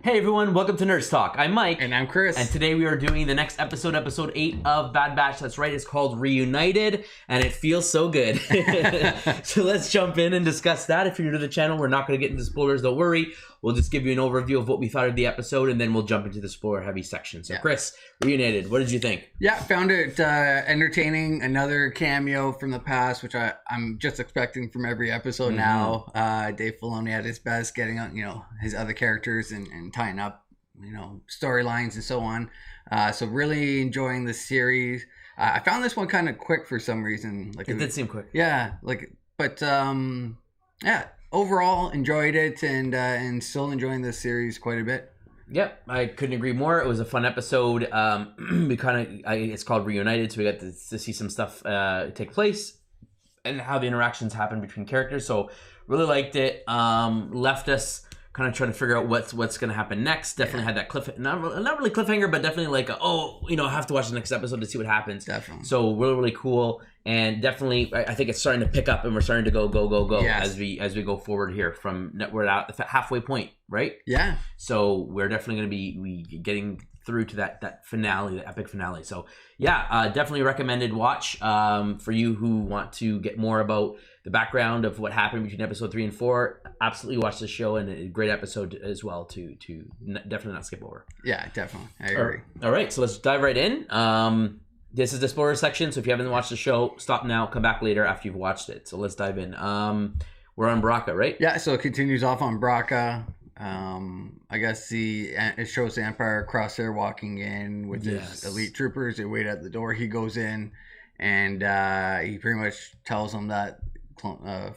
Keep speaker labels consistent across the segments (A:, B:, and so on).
A: Hey everyone, welcome to Nerds Talk. I'm Mike.
B: And I'm Chris.
A: And today we are doing the next episode, episode 8 of Bad Batch. That's right, it's called Reunited, and it feels so good. So let's jump in and discuss that. If you're new to the channel, we're not going to get into spoilers, don't worry. We'll just give you an overview of what we thought of the episode, and then we'll jump into the spoiler-heavy section. So Chris, Reunited, what did you think?
B: Yeah, found it entertaining. Another cameo from the past, which I'm just expecting from every episode now. Dave Filoni at his best, getting on, his other characters and tying up, storylines and so on. So really enjoying the series. I found this one kind of quick for some reason. Like
A: It did seem quick.
B: Yeah, overall enjoyed it and still enjoying this series quite a bit.
A: Yep, I couldn't agree more. It was a fun episode. It's called Reunited, so we got to see some stuff take place and how the interactions happen between characters. So really liked it. Left us kind of trying to figure out what's going to happen next. Definitely had that not really cliffhanger, but definitely like I have to watch the next episode to see what happens.
B: Definitely.
A: So really cool, and definitely I think it's starting to pick up, and we're starting to go
B: Yes.
A: as we go forward here. We're at the halfway point, right?
B: Yeah.
A: So we're definitely going to be getting through to that finale, the epic finale. So yeah, definitely recommended watch for you who want to get more about the background of what happened between episode 3 and 4. Absolutely watch the show, and a great episode as well to definitely not skip over.
B: Yeah, definitely. I agree.
A: All right, so let's dive right in. This is the spoiler section, so if you haven't watched the show, stop now, come back later after you've watched it. So let's dive in. We're on Baraka, right?
B: Yeah, so it continues off on Baraka. I guess it shows the Empire Crosshair walking in with his elite troopers. They wait at the door. He goes in, and he pretty much tells them that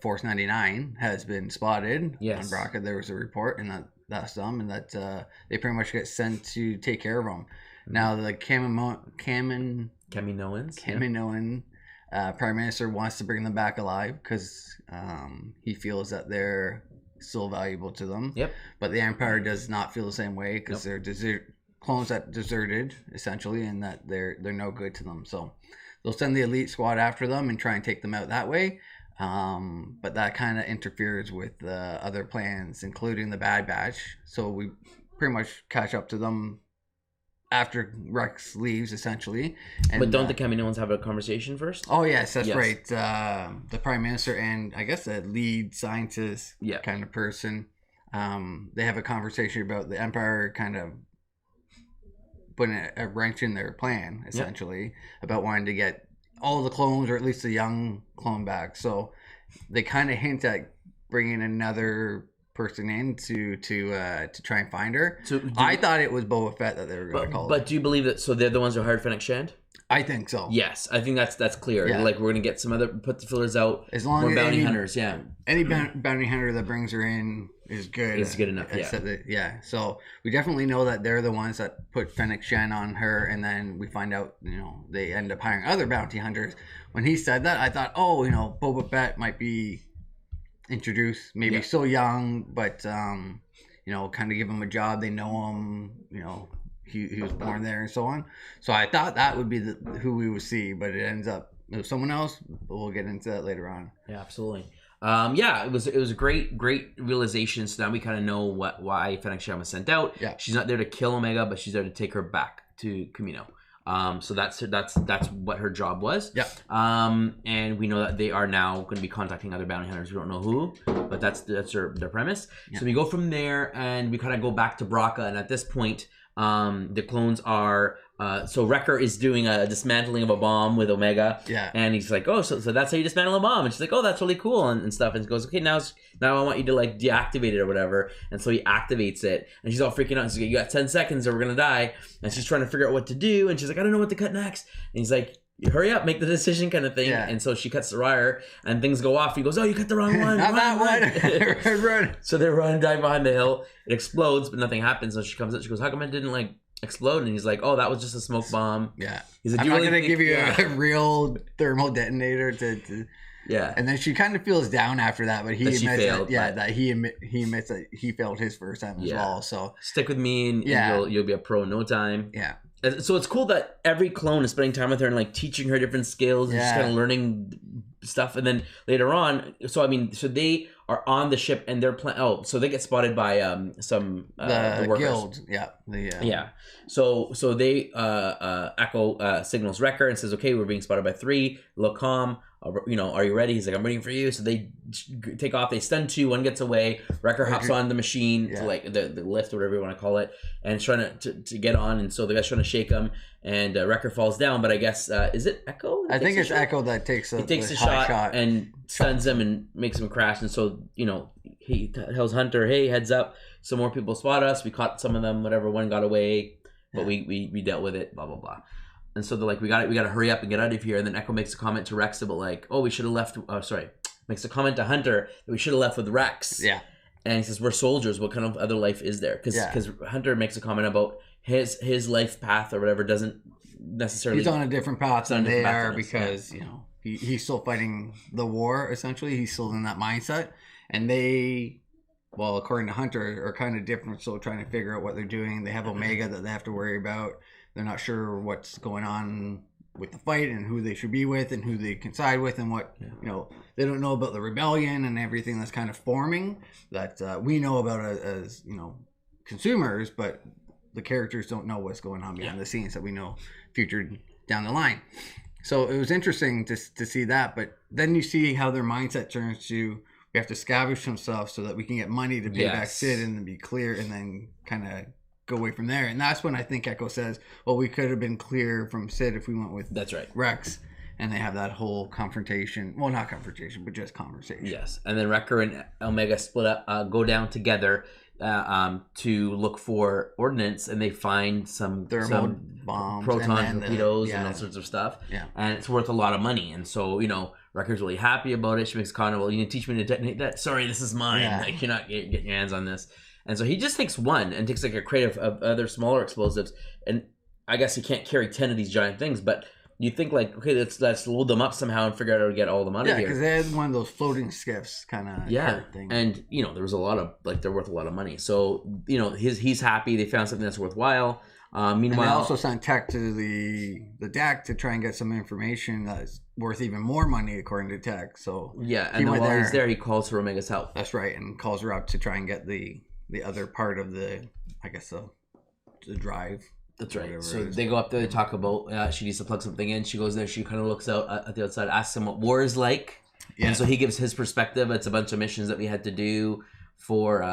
B: Force 99 has been spotted on Baraka. There was a report, and that's them, and that they pretty much get sent to take care of them. Now the Kaminoan Prime Minister wants to bring them back alive because he feels that they're still valuable to them.
A: Yep.
B: But the Empire does not feel the same way because they're clones that deserted essentially, and that they're no good to them. So they'll send the elite squad after them and try and take them out that way. But that kind of interferes with other plans, including the Bad Batch. So we pretty much catch up to them after Rex leaves, essentially.
A: But don't the Kaminoans have a conversation first?
B: Oh, yes, that's right. The Prime Minister and I guess the lead scientist kind of person, they have a conversation about the Empire kind of putting a wrench in their plan, essentially, about wanting to get all the clones, or at least the young clone back. So they kind of hint at bringing another person in to try and find her. So I thought it was Boba Fett that they were going to call.
A: But do you believe that? So they're the ones who hired Fennec Shand?
B: I think so.
A: Yes, I think that's clear. Yeah. Like we're gonna get some other put the fillers out.
B: As long as
A: bounty hunters,
B: any bounty hunter that brings her in is good.
A: It's good enough.
B: So we definitely know that they're the ones that put Fennec Shand on her, and then we find out they end up hiring other bounty hunters. When he said that, I thought, Boba Fett might be introduced, maybe so young, but kind of give him a job. They know him, he was born there and so on. So I thought that would be who we would see, but it ends up someone else. But we'll get into that later on.
A: Yeah, absolutely. It was a great realization. So now we kind of know why Fennec Shand was sent out. Yeah, she's not there to kill Omega, but she's there to take her back to Kamino. So that's what her job was. Yeah. And we know that they are now going to be contacting other bounty hunters. We don't know who, but that's their premise. Yeah. So we go from there, and we kind of go back to Baraka, and at this point, the clones are so Wrecker is doing a dismantling of a bomb with Omega, and he's like, oh, so that's how you dismantle a bomb, and she's like, oh, that's really cool, and stuff, and he goes, okay, now I want you to like deactivate it or whatever, and so he activates it, and she's all freaking out. She's like, you got 10 seconds or we're gonna die, and she's trying to figure out what to do, and she's like, I don't know what to cut next, and he's like, hurry up, make the decision kind of thing. And so she cuts the wire and things go off. He goes, oh, you cut the wrong one.
B: Not that one. Run.
A: So they run, dive behind the hill. It explodes, but nothing happens. So she comes up, she goes, how come it didn't like explode? And he's like, oh, that was just a smoke bomb.
B: Yeah.
A: He's like,
B: I'm not going to give you a real thermal detonator to
A: Yeah.
B: And then she kind of feels down after that, but he admits that he admits that he failed his first time as well. So
A: stick with me and you'll be a pro in no time.
B: Yeah.
A: So it's cool that every clone is spending time with her and like teaching her different skills and just kind of learning stuff, and then later on, so they are on the ship and they're so they get spotted by some the workers.
B: Guild,
A: yeah. So they Echo signals Wrecker and says, okay, we're being spotted by 3. Look calm. Are you ready? He's like, I'm waiting for you. So they take off. They stun 2. 1 gets away. Wrecker hops on the machine, to like the lift or whatever you want to call it, and it's trying to get on. And so the guy's trying to shake him, and Wrecker falls down. But I guess is it Echo?
B: I think it's Echo that takes a
A: shot and stuns him and makes him crash. And so he tells Hunter, hey, heads up. Some more people spot us. We caught some of them. Whatever. 1 got away, but we dealt with it. Blah blah blah. And so they're like, we got to hurry up and get out of here. And then Echo makes a comment to Rex about like, oh, we should have left. Makes a comment to Hunter that we should have left with Rex.
B: Yeah.
A: And he says, we're soldiers. What kind of other life is there? Because Hunter makes a comment about his life path or whatever doesn't necessarily.
B: He's on a different path than they are because he's still fighting the war. Essentially, he's still in that mindset, and they. Well, according to Hunter, are kind of different. So trying to figure out what they're doing. They have Omega that they have to worry about. They're not sure what's going on with the fight and who they should be with and who they can side with and what, they don't know about the rebellion and everything that's kind of forming that we know about as, consumers, but the characters don't know what's going on behind the scenes that we know featured down the line. So it was interesting to see that, but then you see how their mindset turns to, we have to scavenge themselves so that we can get money to pay back Sid and then be clear and then kind of go away from there. And that's when I think Echo says, well, we could have been clear from Sid if we went with Rex. And they have that whole confrontation. Well, not confrontation, but just conversation.
A: Yes. And then Wrecker and Omega split up, go down together to look for ordnance, and they find some
B: bombs,
A: proton torpedoes and all sorts of stuff.
B: Yeah.
A: And it's worth a lot of money. And so, Wrecker's really happy about it. She makes a comment, well, you need to teach me to detonate that. Sorry, this is mine. Yeah. Like, you're not getting your hands on this. And so he just takes 1 and takes like a crate of other smaller explosives. And I guess he can't carry 10 of these giant things, but you think like, okay, let's load them up somehow and figure out how to get all the money here.
B: Yeah, because they had one of those floating skiffs kind of thing.
A: And, there was a lot of, like, they're worth a lot of money. So, he's happy. They found something that's worthwhile. Meanwhile,
B: and they also sent Tech to the deck to try and get some information that's worth even more money, according to Tech. So
A: yeah, and then while he's there, he calls for Omega's help.
B: That's right, and calls her up to try and get the other part of the drive.
A: That's right. So they go up there, they talk about she needs to plug something in. She goes there, she kind of looks out at the outside, asks him what war is like. Yeah. And so he gives his perspective. It's a bunch of missions that we had to do for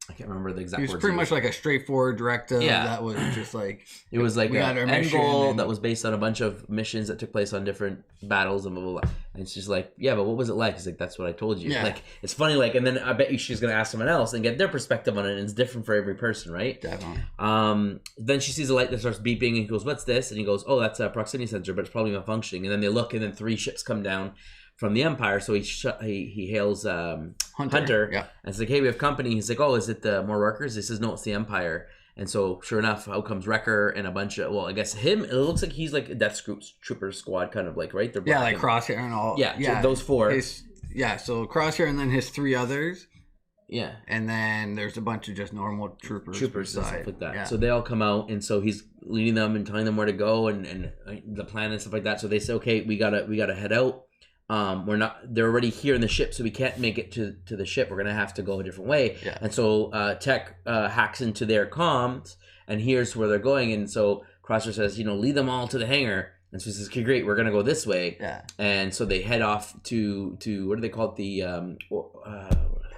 A: I can't remember the exact words.
B: It was pretty much like a straightforward directive that was just like...
A: It was like an end goal that was based on a bunch of missions that took place on different battles and blah, blah, blah. And she's like, yeah, but what was it like? He's like, that's what I told you. Yeah. Like, it's funny, like, and then I bet you she's going to ask someone else and get their perspective on it, and it's different for every person, right?
B: Definitely.
A: Then she sees a light that starts beeping, and he goes, what's this? And he goes, oh, that's a proximity sensor, but it's probably malfunctioning. And then they look, and then 3 ships come down from the Empire, so he hails Hunter and it's like, hey, we have company. He's like, oh, is it the more workers? He says, no, it's the Empire. And so sure enough, out comes Wrecker and a bunch of, well, I guess him, it looks like he's like a Death Trooper squad kind of like, right?
B: They're like Crosshair and all.
A: Yeah, those 4.
B: So Crosshair and then his 3 others.
A: Yeah.
B: And then there's a bunch of just normal troopers
A: and stuff like that. Yeah. So they all come out, and so he's leading them and telling them where to go and the plan and stuff like that. So they say, okay, we gotta head out. They're already here in the ship, so we can't make it to the ship. We're gonna have to go a different way.
B: Yeah.
A: And so Tech hacks into their comms and hears where they're going. And so Crosshair says, lead them all to the hangar. And so he says, okay, great, we're gonna go this way.
B: Yeah.
A: And so they head off to what do they call it? The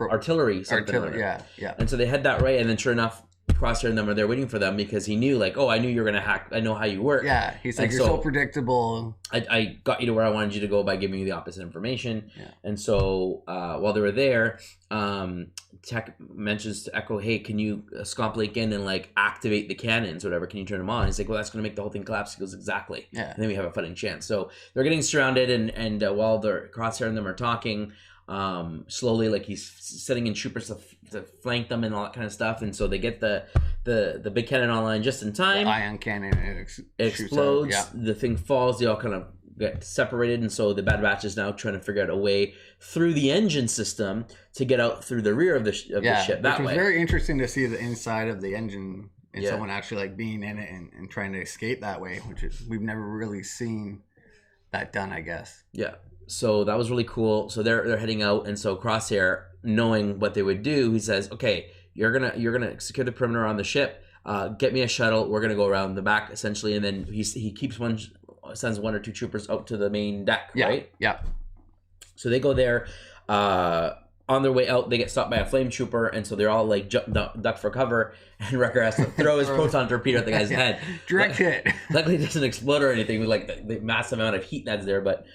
A: artillery.
B: Artillery. Yeah.
A: And so they head that way, and then sure enough, Crosshair and them are there waiting for them because he knew, like, oh, I knew you were gonna hack. I know how you work.
B: Yeah, he's like, you're so predictable.
A: I got you to where I wanted you to go by giving you the opposite information.
B: Yeah.
A: And so while they were there, Tech mentions to Echo, hey, can you scomp link in and like activate the cannons, whatever? Can you turn them on? He's like, well, that's gonna make the whole thing collapse. He goes, exactly.
B: Yeah.
A: And then we have a fighting chance. So they're getting surrounded, and while the Crosshair and them are talking, slowly, like he's setting in troopers to flank them and all that kind of stuff, and so they get the big cannon online just in time.
B: The ion cannon, it
A: explodes.
B: Yeah.
A: The thing falls. They all kind of get separated, and so the Bad Batch is now trying to figure out a way through the engine system to get out through the rear of the ship that way.
B: Which was very interesting to see the inside of the engine and someone actually like being in it and trying to escape that way, which is we've never really seen that done, I guess.
A: Yeah. So that was really cool. So they're heading out, and so Crosshair, knowing what they would do, he says, "Okay, you're gonna secure the perimeter on the ship. Get me a shuttle. We're gonna go around the back essentially." And then he sends 1 or 2 troopers out to the main deck, right?
B: Yeah.
A: So they go there. On their way out, they get stopped by a flame trooper, and so they're all like duck for cover. And Wrecker has to throw his proton torpedo at the guy's head.
B: Direct hit.
A: Luckily, it doesn't explode or anything with like the massive amount of heat that's there. But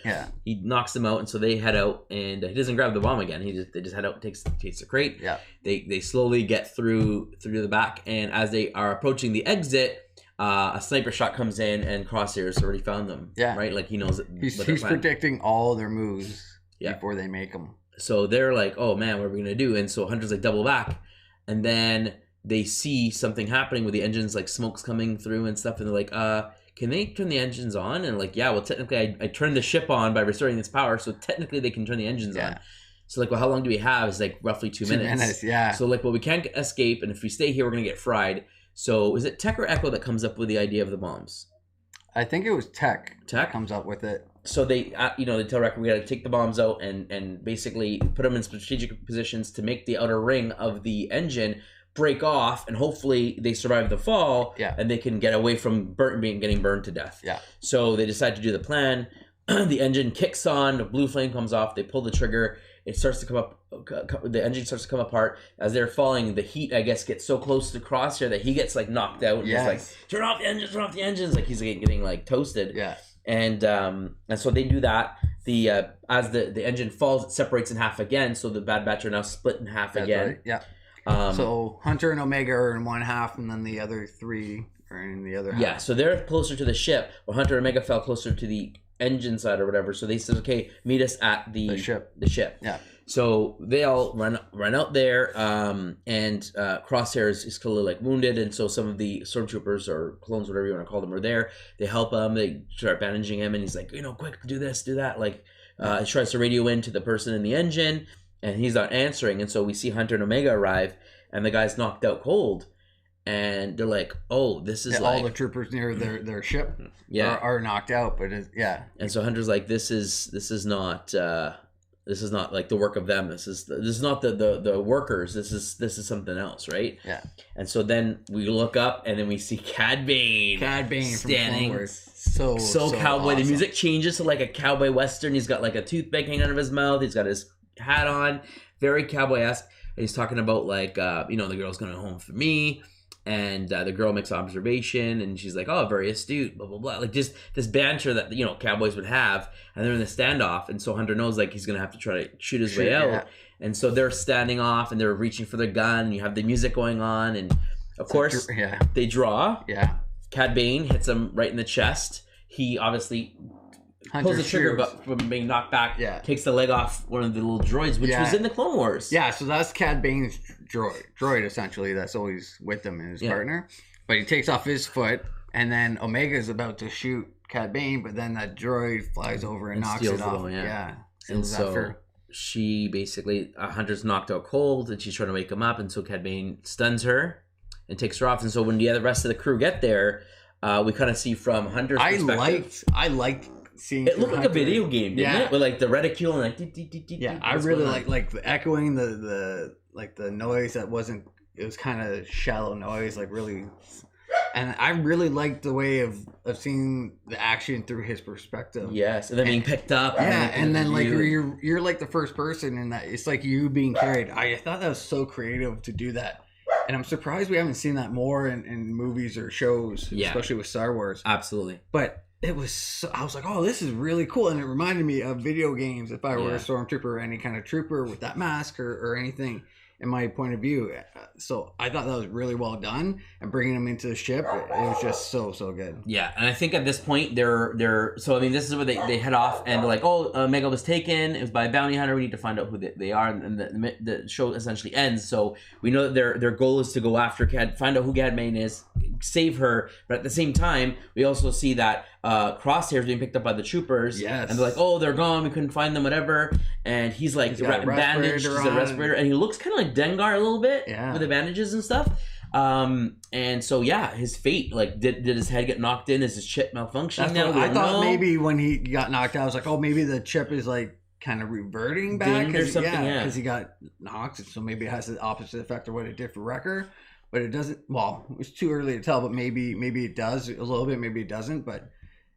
A: he knocks them out, and so they head out, and he doesn't grab the bomb again. They just head out, takes the crate.
B: Yeah.
A: They slowly get through the back, and as they are approaching the exit, a sniper shot comes in, and Crosshair's already found them.
B: Yeah.
A: Right, like he knows.
B: He's predicting all their moves before they make them.
A: So they're like, oh man, what are we gonna do? And so Hunter's like, double back, and then they see something happening with the engines, like smoke's coming through and stuff, and they're like, can they turn the engines on? And like, yeah, well, technically I turned the ship on by restoring its power, so technically they can turn the engines on. So like, well, how long do we have? It's like roughly 2 minutes.
B: 2 minutes, yeah.
A: So like, well, we can't escape, and if we stay here, we're gonna get fried. So is it Tech or Echo that comes up with the idea of the bombs?
B: I think it was Tech comes up with it.
A: So they, they tell Wrecker, we got to take the bombs out and basically put them in strategic positions to make the outer ring of the engine break off, and hopefully they survive the fall, and they can get away from getting burned to death.
B: Yeah.
A: So they decide to do the plan. The engine kicks on, the blue flame comes off, they pull the trigger, it starts to come up, the engine starts to come apart. As they're falling, the heat, I guess, gets so close to Crosshair that he gets like knocked out. And he's like, turn off the engines, like he's getting like toasted.
B: Yeah.
A: And so they do that. As the engine falls, it separates in half again. So the Bad Batch are now split in half again.
B: Right. Yeah. So Hunter and Omega are in one half, and then the other 3 are in the other half.
A: Yeah. So they're closer to the ship, while Hunter and Omega fell closer to the engine side or whatever. So they said, okay, meet us at the ship.
B: Yeah.
A: So they all run out there, and Crosshair is clearly like wounded, and so some of the stormtroopers or clones, whatever you want to call them, are there. They help him. They start bandaging him, and he's like, quick, do this, do that. Like, he tries to radio in to the person in the engine, and he's not answering. And so we see Hunter and Omega arrive, and the guy's knocked out cold, and they're like, oh, this is like
B: all the troopers near their ship, are knocked out. But
A: and so Hunter's like, this is not. This is not like the work of them. This is not the workers. This is something else, right?
B: Yeah.
A: And so then we look up, and then we see Cad Bane standing, so cowboy. Awesome. The music changes to like a cowboy western. He's got like a toothpick hanging out of his mouth. He's got his hat on, very cowboy-esque. And he's talking about like, the girl's going home for me. And the girl makes observation, and she's like, oh, very astute, blah, blah, blah. Like, just this banter that, cowboys would have. And they're in the standoff. And so Hunter knows, like, he's going to have to try to shoot his way out. Yeah. And so they're standing off, and they're reaching for the gun. And you have the music going on. And, of course, they draw.
B: Yeah.
A: Cad Bane hits him right in the chest. He obviously pulls the trigger, but from being knocked back, takes the leg off one of the little droids, which was in the Clone Wars.
B: Yeah, so that's Cad Bane's droid essentially, that's always with him and his partner. But he takes off his foot, and then Omega's about to shoot Cad Bane, but then that droid flies over and knocks it off.
A: And so she basically, Hunter's knocked out cold, and she's trying to wake him up, and so Cad Bane stuns her and takes her off. And so when the rest of the crew get there, we kind of see from Hunter's perspective.
B: I liked seeing
A: it looked like a video game, didn't it? With like the reticule and like
B: I really like the echoing the like the noise that wasn't, it was kind of shallow noise, like really, and I really liked the way of seeing the action through his perspective.
A: Yes, and then being picked up.
B: Yeah, and then like you're like the first person in that, it's like you being carried. I thought that was so creative to do that. And I'm surprised we haven't seen that more in movies or shows, especially with Star Wars.
A: Absolutely.
B: But it was, I was like, oh, this is really cool. And it reminded me of video games. If I were a stormtrooper or any kind of trooper with that mask or anything, in my point of view. So I thought that was really well done, and bringing them into the ship, it was just so good.
A: Yeah, and I think at this point they're so I mean, this is where they head off, and they're like, oh, Omega was taken. It was by a bounty hunter. We need to find out who they are, and the show essentially ends. So we know that their goal is to go after Cad, find out who Cad Bane is, save her. But at the same time, we also see that Crosshair's being picked up by the troopers.
B: Yes.
A: And they're like, oh, they're gone. We couldn't find them, whatever. And he's like bandaged. He's a respirator. And he looks kind of like Dengar a little bit with the bandages and stuff. And so yeah, his fate, like, did his head get knocked in? Is his chip malfunctioning now?
B: I thought maybe when he got knocked out, I was like, oh, maybe the chip is like kind of reverting back
A: or something. Yeah,
B: because he got knocked, so maybe it has the opposite effect of what it did for Wrecker. But it doesn't. Well, it's too early to tell. But maybe it does a little bit. Maybe it doesn't. But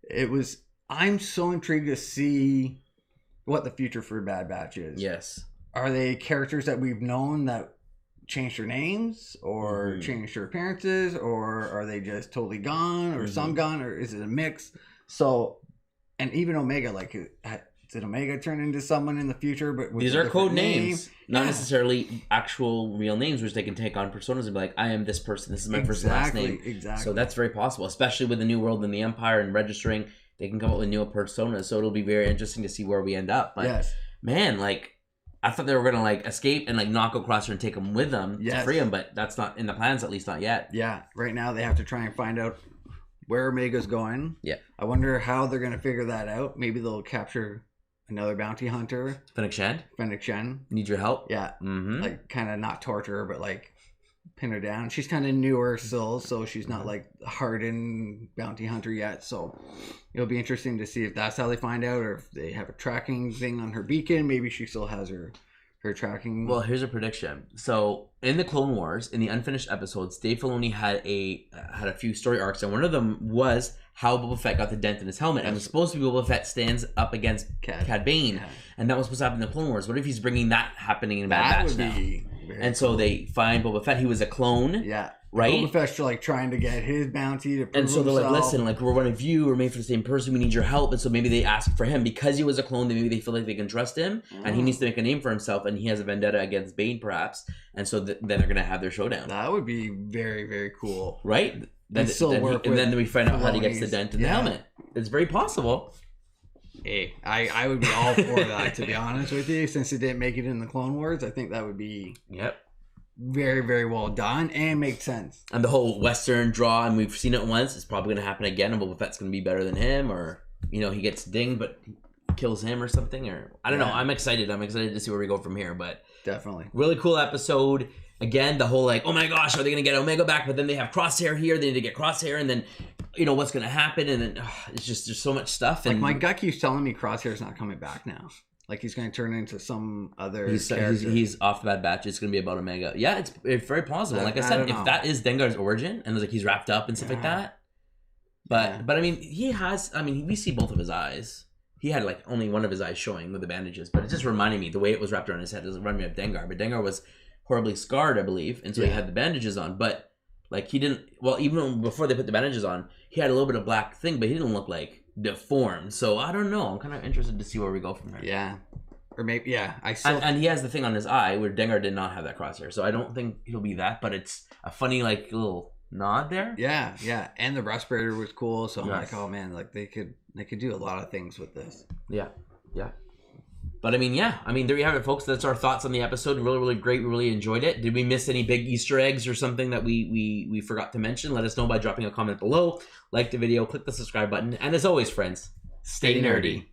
B: it was. I'm so intrigued to see what the future for Bad Batch is.
A: Yes.
B: Are they characters that we've known that changed their names or changed their appearances, or are they just totally gone, or some gone, or is it a mix? So, and even Omega, like, did Omega turn into someone in the future? But
A: these are code names, not necessarily actual real names, which they can take on personas and be like, I am this person. This is my first and last name.
B: Exactly.
A: So that's very possible, especially with the New World and the Empire and registering. They can come up with new personas. So it'll be very interesting to see where we end up. But man, like, I thought they were gonna like escape and like knock across her and take them with them to free them, but that's not in the plans, at least not yet.
B: Yeah, right now they have to try and find out where Omega's going.
A: Yeah,
B: I wonder how they're gonna figure that out. Maybe they'll capture another bounty hunter.
A: Fennec Shen. Need your help?
B: Yeah, like kind of not torture her, but like pin her down. She's kind of newer still, so she's not like a hardened bounty hunter yet. So it'll be interesting to see if that's how they find out, or if they have a tracking thing on her beacon. Maybe she still has her tracking.
A: Well, here's a prediction. So in the Clone Wars, in the unfinished episodes, Dave Filoni had a few story arcs, and one of them was how Boba Fett got the dent in his helmet. And it was supposed to be Boba Fett stands up against Cad Bane, and that was supposed to happen in the Clone Wars. What if he's bringing that happening in Bad Batch now? And so they find Boba Fett. He was a clone.
B: Yeah.
A: Right?
B: Boba Fett's like trying to get his bounty to prove
A: and so they're
B: himself.
A: like, listen, like, we're one of you, we're made for the same person, we need your help. And so maybe they ask for him because he was a clone, then maybe they feel like they can trust him, and he needs to make a name for himself, and he has a vendetta against Bane perhaps, and so then they're gonna have their showdown.
B: That would be very, very cool.
A: Right? And then we find out how he gets the dent in the helmet. It's very possible.
B: Hey, I would be all for that, to be honest with you. Since it didn't make it in the Clone Wars, I think that would be very, very well done and makes sense.
A: And the whole Western draw, and we've seen it once, it's probably going to happen again, and Boba Fett's going to be better than him, or, you know, he gets dinged but kills him or something, or I don't know. I'm excited to see where we go from here, but
B: definitely
A: really cool episode. Again, the whole like, oh my gosh, are they going to get Omega back? But then they have Crosshair here, they need to get Crosshair, and then, you know, what's going to happen, and then it's just, there's so much stuff. And
B: like, my gut keeps telling me Crosshair's not coming back now. Like, he's going to turn into some other character.
A: He's off the Bad Batch. It's going to be about Omega. Yeah, it's very plausible. Like I said, if that is Dengar's origin, and like he's wrapped up and stuff like that. But I mean, we see both of his eyes. He had like only one of his eyes showing with the bandages, but it just reminded me, the way it was wrapped around his head doesn't remind me of Dengar. But Dengar was horribly scarred, I believe, and so he had the bandages on. But like, he didn't. Well, even before they put the bandages on, he had a little bit of black thing, but he didn't look like deformed. So I don't know. I'm kind of interested to see where we go from there.
B: Yeah, or maybe
A: and he has the thing on his eye where Dengar did not have that crosshair, so I don't think he'll be that. But it's a funny like little nod there.
B: Yeah, and the respirator was cool. So I'm like, oh man, like they could do a lot of things with this.
A: Yeah. But I mean, there you have it, folks. That's our thoughts on the episode. Really, really great. We really enjoyed it. Did we miss any big Easter eggs or something that we forgot to mention? Let us know by dropping a comment below. Like the video, click the subscribe button, and as always, friends, stay nerdy.